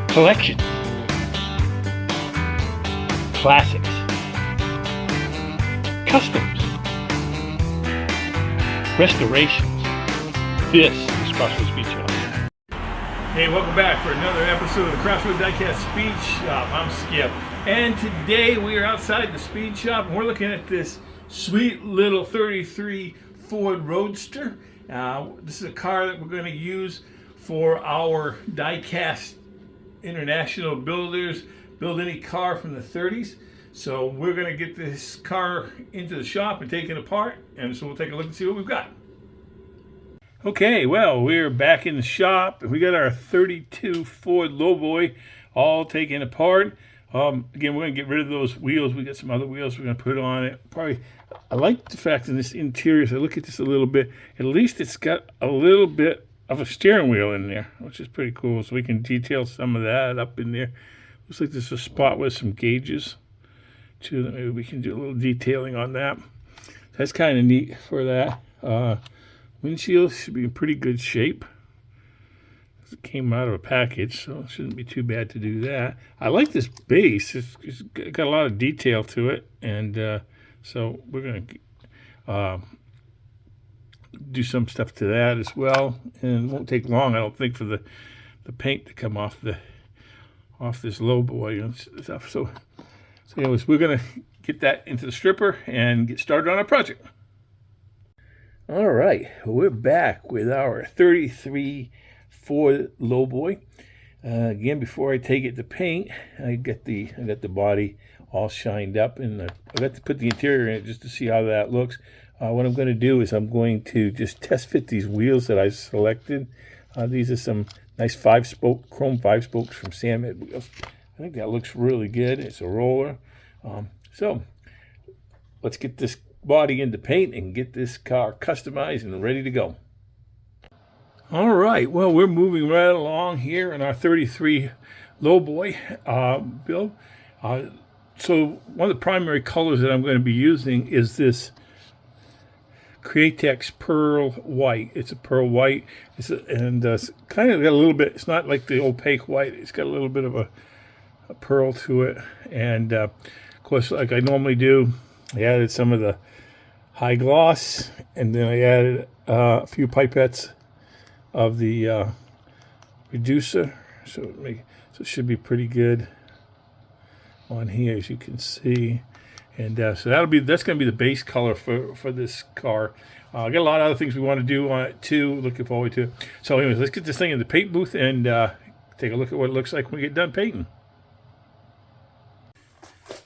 collections, classics, customs, restorations. This is Crossroads Speed Shop. Hey, welcome back for another episode of the Crossroads Diecast Speed Shop. I'm Skip, and today we are outside the Speed Shop, and we're looking at this sweet little 33 Ford Roadster. This is a car that we're going to use for our Diecast International Builders, build any car from the 30s. So we're going to get this car into the shop and take it apart, and so we'll take a look and see what we've got. Okay, well, we're back in the shop. We got our 32 Ford Lowboy all taken apart. Again, we're going to get rid of those wheels. We got some other wheels we're going to put on it. Probably, I like the fact in this interior, as I look at this a little bit, at least it's got a little bit of a steering wheel in there, which is pretty cool. So we can detail some of that up in there. Looks like there's a spot with some gauges too, that maybe we can do a little detailing on that. That's kind of neat for that. Windshield should be in pretty good shape. It came out of a package, so it shouldn't be too bad to do that. I like this base. It's got a lot of detail to it, and so we're going to do some stuff to that as well. And it won't take long, I don't think, for the paint to come off this Lowboy and stuff. So anyways, we're going to get that into the stripper and get started on our project. All right, we're back with our 33 Ford Lowboy. Again, before I take it to paint, I got the body all shined up, and I got to put the interior in it just to see how that looks. What I'm going to do is I'm going to just test fit these wheels that I selected. These are some nice chrome 5-spokes from Sandhead wheels. I think that looks really good. It's a roller. So let's get this body into paint and get this car customized and ready to go. All right, well, we're moving right along here in our 33 Lowboy build. So one of the primary colors that I'm going to be using is this Createx Pearl White. It's a pearl white, it's kind of got a little bit, it's not like the opaque white, it's got a little bit of a pearl to it. And of course, like I normally do, I added some of the high gloss, and then I added a few pipettes of the reducer, so it should be pretty good on here, as you can see. And so that's going to be the base color for this car. I got a lot of other things we want to do on it too. Looking forward to it. So anyways, let's get this thing in the paint booth and take a look at what it looks like when we get done painting.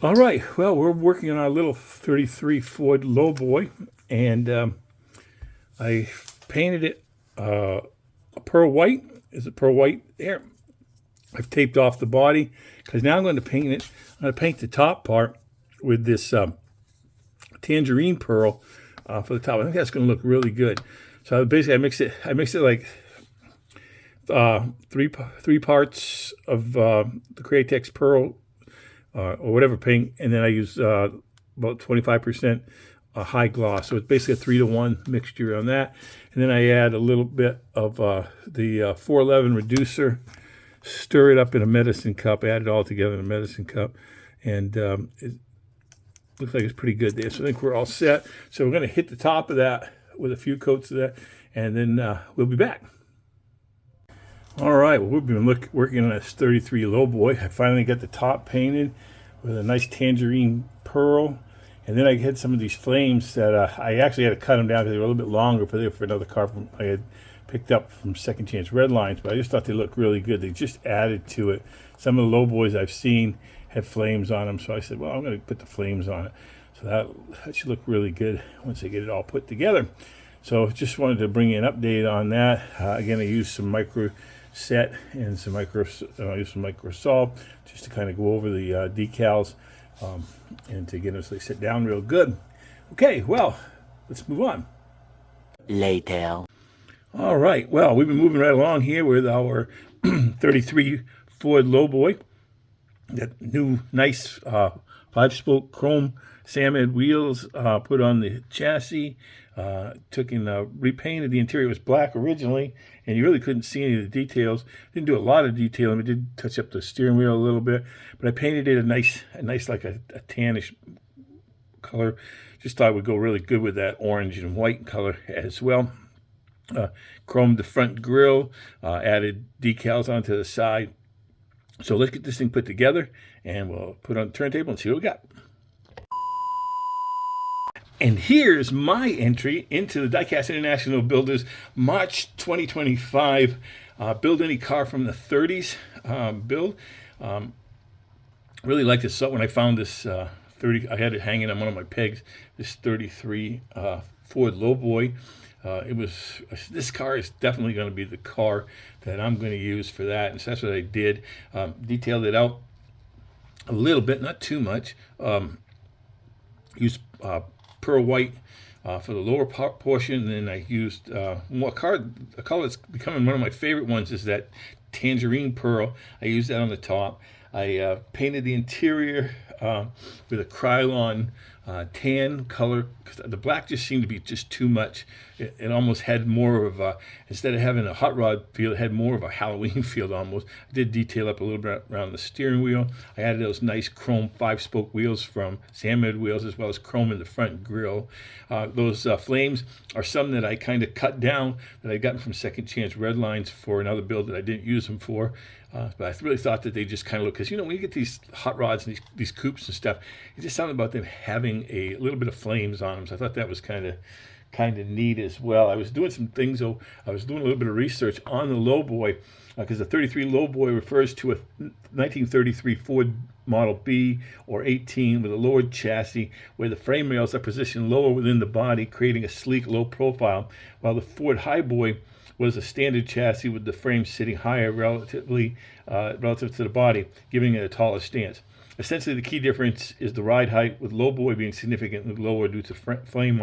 All right, well, we're working on our little 33 Ford Lowboy, and I painted it a pearl white. It's a pearl white there. I've taped off the body, because now I'm going to paint it. I'm going to paint the top part with this tangerine pearl for the top. I think that's going to look really good. So basically, I mixed it like three parts of the Createx Pearl or whatever paint, and then I use about 25% high gloss. So it's basically a 3-to-1 mixture on that. And then I add a little bit of the 411 reducer, stir it up in a medicine cup, add it all together in a medicine cup, and it looks like it's pretty good there. So I think we're all set. So we're going to hit the top of that with a few coats of that, and then we'll be back. All right, well, we've been working on this 33 Lowboy. I finally got the top painted with a nice tangerine pearl, and then I had some of these flames that I actually had to cut them down because they were a little bit longer for another car I had picked up from Second Chance Red Lines, but I just thought they looked really good. They just added to it. Some of the Lowboys I've seen had flames on them, so I said, well, I'm going to put the flames on it. So that should look really good once I get it all put together. So just wanted to bring you an update on that. Again, I used some micro set and some micro solve just to kind of go over the decals and to get them so they sit down real good. Okay, well, let's move on. Later. All right, well, we've been moving right along here with our 33 Ford Lowboy. That new nice 5-spoke chrome Salmon wheels put on the chassis. Took and repainted the interior. It was black originally, and you really couldn't see any of the details. Didn't do a lot of detailing. We did touch up the steering wheel a little bit, but I painted it a nice like a tannish color. Just thought it would go really good with that orange and white color as well. Chromed the front grille, added decals onto the side. So let's get this thing put together, and we'll put it on the turntable and see what we got. And here's my entry into the Diecast International Builders March 2025 Build Any Car from the 30s build. Really like this. So when I found this 30, I had it hanging on one of my pegs, this 33 Ford Lowboy. This car is definitely going to be the car that I'm going to use for that. And so that's what I did. Detailed it out a little bit, not too much. Used pearl white for the lower portion, and then I used a color that's becoming one of my favorite ones is that tangerine pearl. I used that on the top. I painted the interior with a Krylon tan color, because the black just seemed to be just too much. It almost had more of a, instead of having a hot rod feel, it had more of a Halloween feel almost. I did detail up a little bit around the steering wheel. I added those nice chrome 5-spoke wheels from Sandmed wheels, as well as chrome in the front grille. Those flames are some that I kind of cut down that I gotten from Second Chance Redlines for another build that I didn't use them for. But I really thought that they just kind of look, because when you get these hot rods and these coupes and stuff, it's just something about them having a little bit of flames on them. So I thought that was kind of neat as well. I was doing some things, though. I was doing a little bit of research on the Lowboy, because the 33 Lowboy refers to a 1933 Ford Model B or 18 with a lowered chassis, where the frame rails are positioned lower within the body, creating a sleek, low profile, while the Ford Highboy was a standard chassis with the frame sitting higher relative to the body, giving it a taller stance. Essentially, the key difference is the ride height, with Lowboy being significantly lower due to frame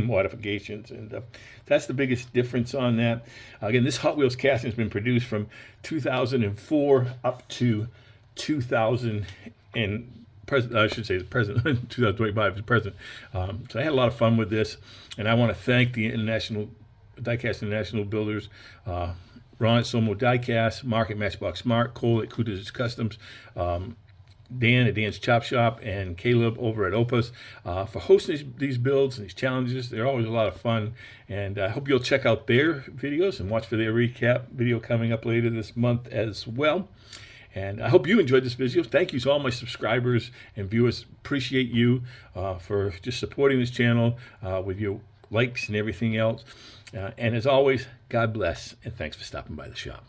modifications, and that's the biggest difference on that. Again, this Hot Wheels casting has been produced from 2004 up to 2000 and present. I should say the present 2025 is present. So I had a lot of fun with this, and I want to thank the Diecast International Builders, Ron at Somo Diecast, Mark at Matchbox Smart, Cole at Goodie Customs, Dan at Dan's Chop Shop, and Caleb over at Opus for hosting these builds and these challenges. They're always a lot of fun, and I hope you'll check out their videos and watch for their recap video coming up later this month as well. And I hope you enjoyed this video. Thank you to all my subscribers and viewers. Appreciate you for just supporting this channel with your likes and everything else. And as always, God bless, and thanks for stopping by the shop.